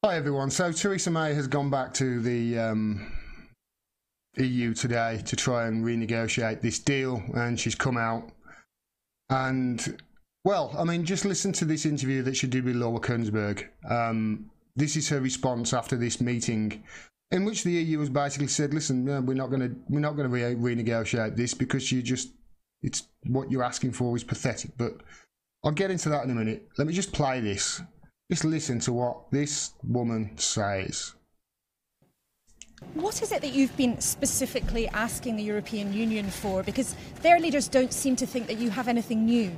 Hi everyone. So Theresa May has gone back to the EU today to try and renegotiate this deal, and she's come out and, well, I mean, just listen to this interview that she did with Laura Kuenssberg. This is her response after this meeting, in which the EU has basically said, "Listen, we're not going to renegotiate this because it's what you're asking for is pathetic." But I'll get into that in a minute. Let me just play this. Just listen to what this woman says. What is it that you've been specifically asking the European Union for? Because their leaders don't seem to think that you have anything new.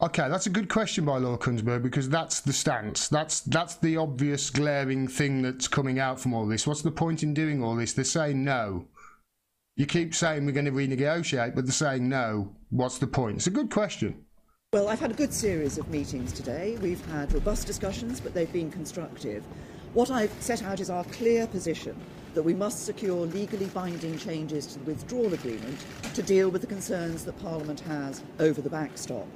Okay, that's a good question by Laura Kuenssberg, because that's the stance. That's the obvious glaring thing that's coming out from all this. What's the point in doing all this? They're saying no. You keep saying we're going to renegotiate, but they're saying no. What's the point? It's a good question. Well, I've had a good series of meetings today. We've had robust discussions, but they've been constructive. What I've set out is our clear position that we must secure legally binding changes to the withdrawal agreement to deal with the concerns that Parliament has over the backstop.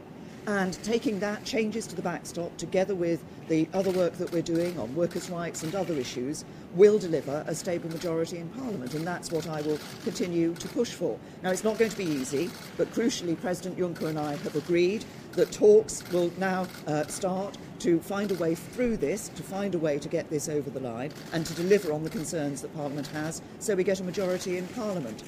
And taking that, changes to the backstop, together with the other work that we're doing on workers' rights and other issues, will deliver a stable majority in Parliament, and that's what I will continue to push for. Now, it's not going to be easy, but crucially, President Juncker and I have agreed that talks will now start to find a way through this, to find a way to get this over the line, and to deliver on the concerns that Parliament has, so we get a majority in Parliament.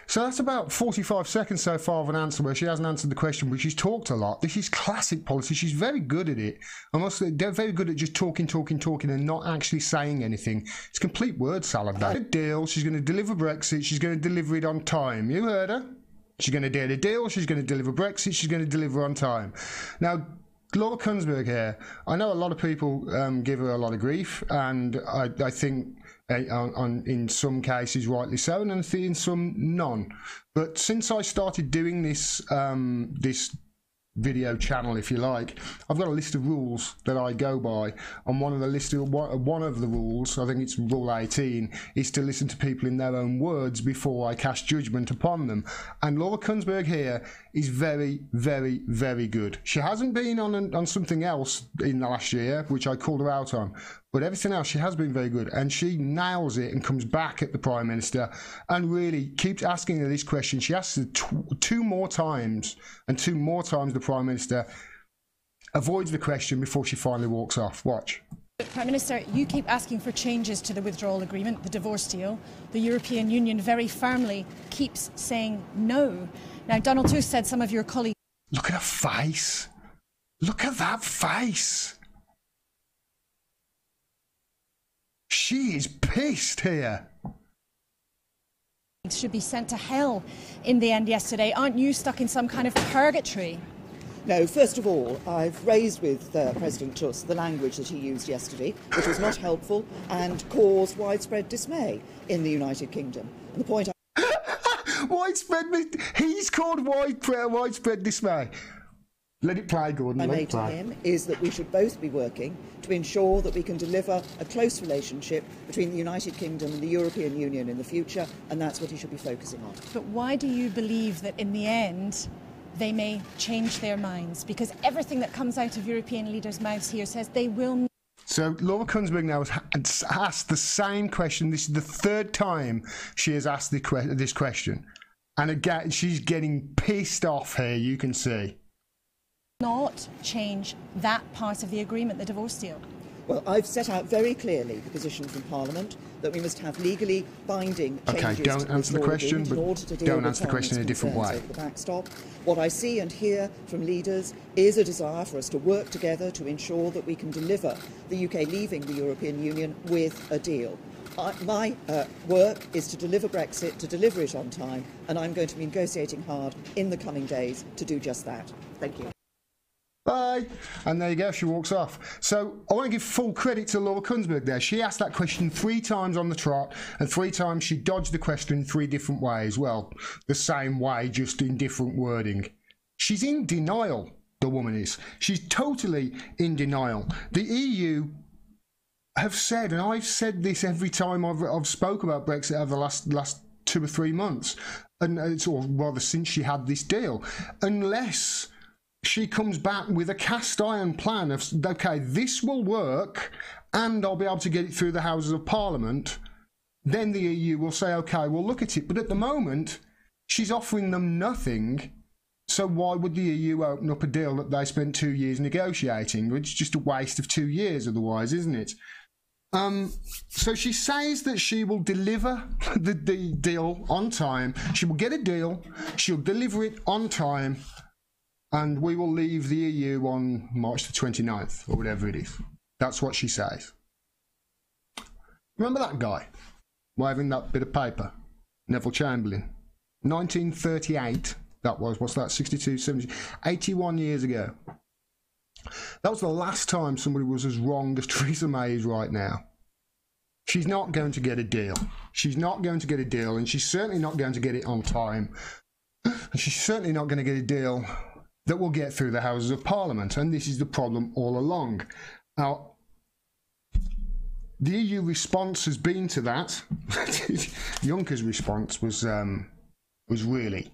So that's about 45 seconds so far of an answer where she hasn't answered the question, but she's talked a lot. This is classic policy. She's very good at it. I must say, they're very good at just talking and not actually saying anything. It's complete word salad, that. A deal. She's going to deliver Brexit. She's going to deliver it on time. You heard her. She's going to do the deal. She's going to deliver Brexit. She's going to deliver on time. Now, Laura Kuenssberg here, I know a lot of people give her a lot of grief, and I think in some cases rightly so, and in some none. But since I started doing this this video channel, if you like, I've got a list of rules that I go by, and one of the rules, I think it's rule 18, is to listen to people in their own words before I cast judgment upon them. And Laura Kuenssberg here is very, very, very good. She hasn't been on something else in the last year, which I called her out on, but everything else she has been very good, and she nails it and comes back at the Prime Minister and really keeps asking her this question. She asks her two more times, and two more times the Prime Minister avoids the question before she finally walks off. Watch. Prime Minister, you keep asking for changes to the withdrawal agreement, the divorce deal. The European Union very firmly keeps saying no. Now, Donald Tusk said some of your colleagues... Look at her face. Look at that face. She is pissed here. ...should be sent to hell in the end yesterday. Aren't you stuck in some kind of purgatory? No, first of all, I've raised with President Tusk the language that he used yesterday, which was not helpful and caused widespread dismay in the United Kingdom. And the point he's called widespread dismay. Let it play, Gordon. I made to him is that we should both be working to ensure that we can deliver a close relationship between the United Kingdom and the European Union in the future, and that's what he should be focusing on. But why do you believe that in the end they may change their minds? Because everything that comes out of European leaders' mouths here says they will. So Laura Kuenssberg now has asked the same question. This is the third time she has asked this question. And again, she's getting pissed off here, you can see. Not change that part of the agreement, the divorce deal. Well, I've set out very clearly the position from Parliament that we must have legally binding changes. Okay, don't answer the question, but don't answer the question in a different way. The backstop. What I see and hear from leaders is a desire for us to work together to ensure that we can deliver the UK leaving the European Union with a deal. My work is to deliver Brexit, to deliver it on time, and I'm going to be negotiating hard in the coming days to do just that. Thank you. Bye. And there you go, she walks off. So I want to give full credit to Laura Kuenssberg there. She asked that question 3 times on the trot, and 3 times she dodged the question in 3 different ways. Well, the same way, just in different wording. She's in denial, the woman is. She's totally in denial. The EU have said, and I've said this every time I've spoke about Brexit over the last 2 or 3 months, and it's, or rather since she had this deal, unless she comes back with a cast iron plan of, okay, this will work and I'll be able to get it through the Houses of Parliament, then the EU will say, okay, we'll look at it. But at the moment, she's offering them nothing. So why would the EU open up a deal that they spent 2 years negotiating? It's just a waste of 2 years otherwise, isn't it? So she says that she will deliver the deal on time. She will get a deal, she'll deliver it on time, and we will leave the EU on March the 29th, or whatever it is. That's what she says. Remember that guy waving that bit of paper? Neville Chamberlain. 1938, that was, what's that, 62, 70, 81 years ago. That was the last time somebody was as wrong as Theresa May is right now. She's not going to get a deal. She's not going to get a deal, and she's certainly not going to get it on time. And she's certainly not going to get a deal that will get through the Houses of Parliament, and this is the problem all along. Now, the EU response has been to that. Juncker's response was really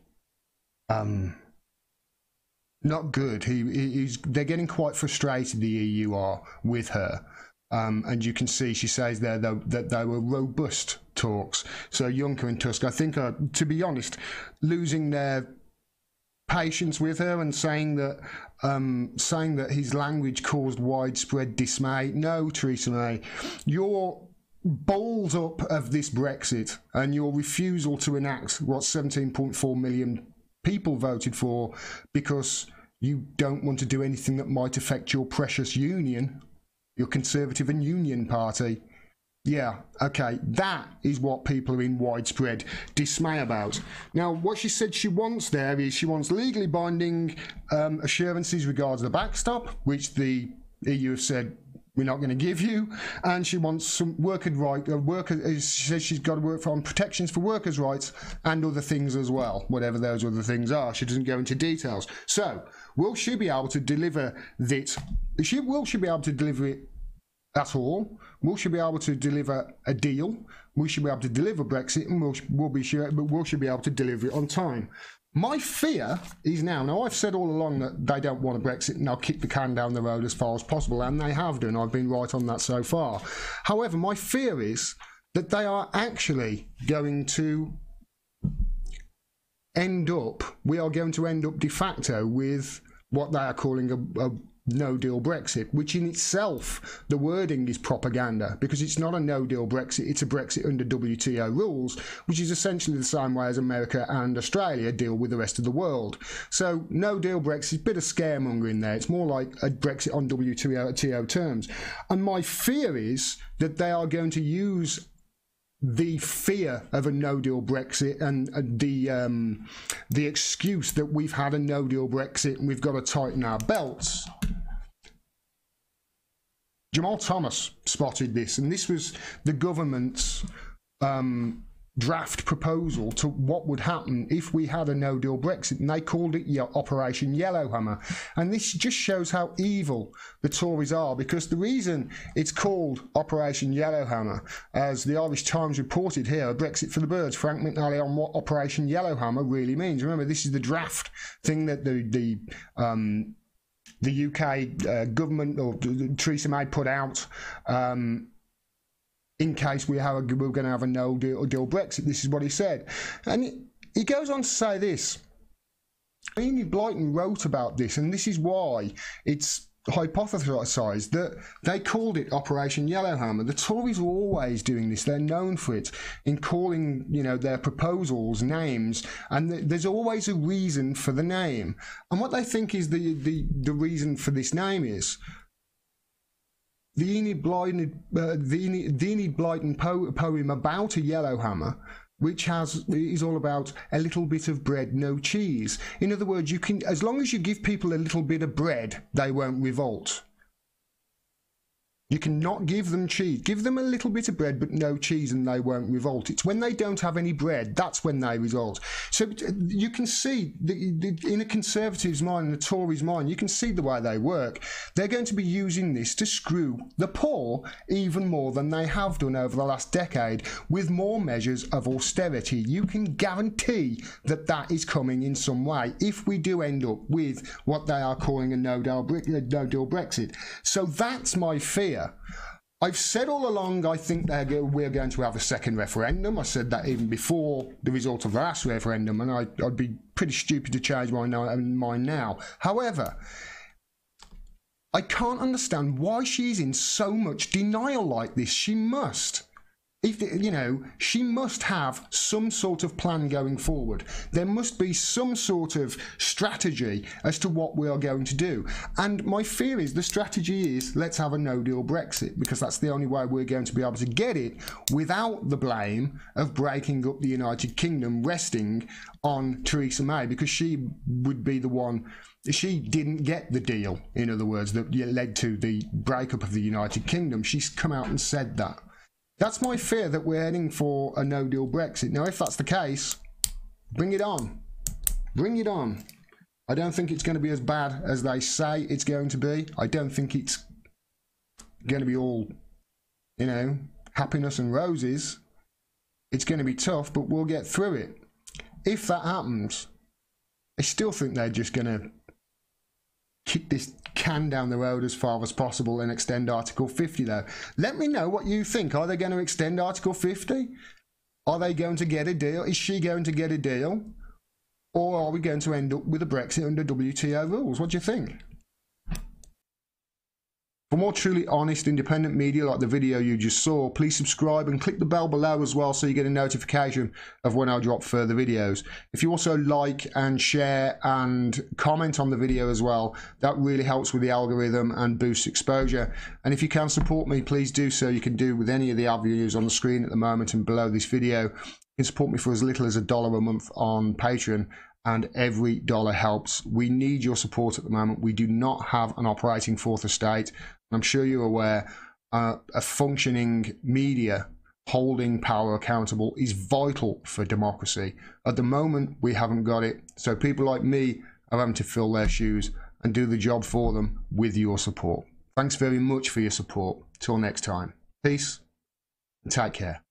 not good. They're getting quite frustrated, the EU are, with her. And you can see she says there that they were robust talks. So Juncker and Tusk, I think, are, to be honest, losing their patience with her and saying that his language caused widespread dismay. No, Theresa May, you're balled up of this Brexit and your refusal to enact what 17.4 million people voted for because you don't want to do anything that might affect your precious union, your Conservative and Union Party. Yeah, okay, that is what people are in widespread dismay about. Now, what she said she wants there is she wants legally binding assurances regards the backstop, which the EU have said we're not going to give you, and she wants some she says she's got to work on protections for workers' rights and other things as well, whatever those other things are. She doesn't go into details. So, will she be able to deliver it? Will she be able to deliver it at all? Will she be able to deliver a deal? Will she be able to deliver Brexit? And will she be able to deliver it on time? My fear is now I've said all along that they don't want a Brexit and they'll kick the can down the road as far as possible, and they have done. I've been right on that so far. However, my fear is that they are actually going to we are going to end up de facto with what they are calling a no-deal Brexit, which in itself, the wording is propaganda, because it's not a no-deal Brexit, it's a Brexit under WTO rules, which is essentially the same way as America and Australia deal with the rest of the world. So no-deal Brexit, a bit of scaremongering there. It's more like a Brexit on WTO terms. And my fear is that they are going to use the fear of a no-deal Brexit and the excuse that we've had a no-deal Brexit and we've got to tighten our belts. Jamal Thomas spotted this, and this was the government's draft proposal to what would happen if we had a no-deal Brexit, and they called it Operation Yellowhammer. And this just shows how evil the Tories are, because the reason it's called Operation Yellowhammer, as the Irish Times reported here, Brexit for the birds, Frank McNally on what Operation Yellowhammer really means. Remember, this is the draft thing that the UK government, or Theresa May, put out in case we're going to have a no-deal Brexit. This is what he said. And he goes on to say this. Enid Blyton wrote about this, and this is why it's hypothesised that they called it Operation Yellowhammer. The Tories are always doing this. They're known for it, in calling, their proposals names, and there's always a reason for the name. And what they think is the reason for this name is the Enid Blyton poem about a yellowhammer, which is all about a little bit of bread, no cheese. In other words, you can, as long as you give people a little bit of bread, they won't revolt. You cannot give them cheese. Give them a little bit of bread, but no cheese, and they won't revolt. It's when they don't have any bread, that's when they revolt. So you can see, in a Conservative's mind, in a Tory's mind, you can see the way they work. They're going to be using this to screw the poor even more than they have done over the last decade, with more measures of austerity. You can guarantee that that is coming in some way if we do end up with what they are calling a no-deal Brexit. So that's my fear. I've said all along I think we're going to have a second referendum. I said that even before the result of the last referendum, and I'd be pretty stupid to change my mind now. However, I can't understand why she's in so much denial like this. She must. She must have some sort of plan going forward. There must be some sort of strategy as to what we are going to do. And my fear is the strategy is let's have a no-deal Brexit, because that's the only way we're going to be able to get it without the blame of breaking up the United Kingdom resting on Theresa May, because she would be the one. She didn't get the deal, in other words, that led to the breakup of the United Kingdom. She's come out and said that. That's my fear, that we're heading for a no-deal Brexit. Now, if that's the case, bring it on. Bring it on. I don't think it's going to be as bad as they say it's going to be. I don't think it's going to be all, happiness and roses. It's going to be tough, but we'll get through it. If that happens, I still think they're just going to kick this can down the road as far as possible and extend Article 50, though. Let me know what you think. Are they going to extend Article 50? Are they going to get a deal? Is she going to get a deal? Or are we going to end up with a Brexit under WTO rules? What do you think? For more truly honest, independent media like the video you just saw, please subscribe and click the bell below as well so you get a notification of when I drop further videos. If you also like and share and comment on the video as well, that really helps with the algorithm and boosts exposure. And if you can support me, please do so. You can do with any of the avenues on the screen at the moment and below this video. You can support me for as little as $1 a month on Patreon, and every dollar helps. We need your support at the moment. We do not have an operating fourth estate. I'm sure you're aware, a functioning media holding power accountable is vital for democracy. At the moment, we haven't got it. So people like me are having to fill their shoes and do the job for them with your support. Thanks very much for your support. Till next time. Peace and take care.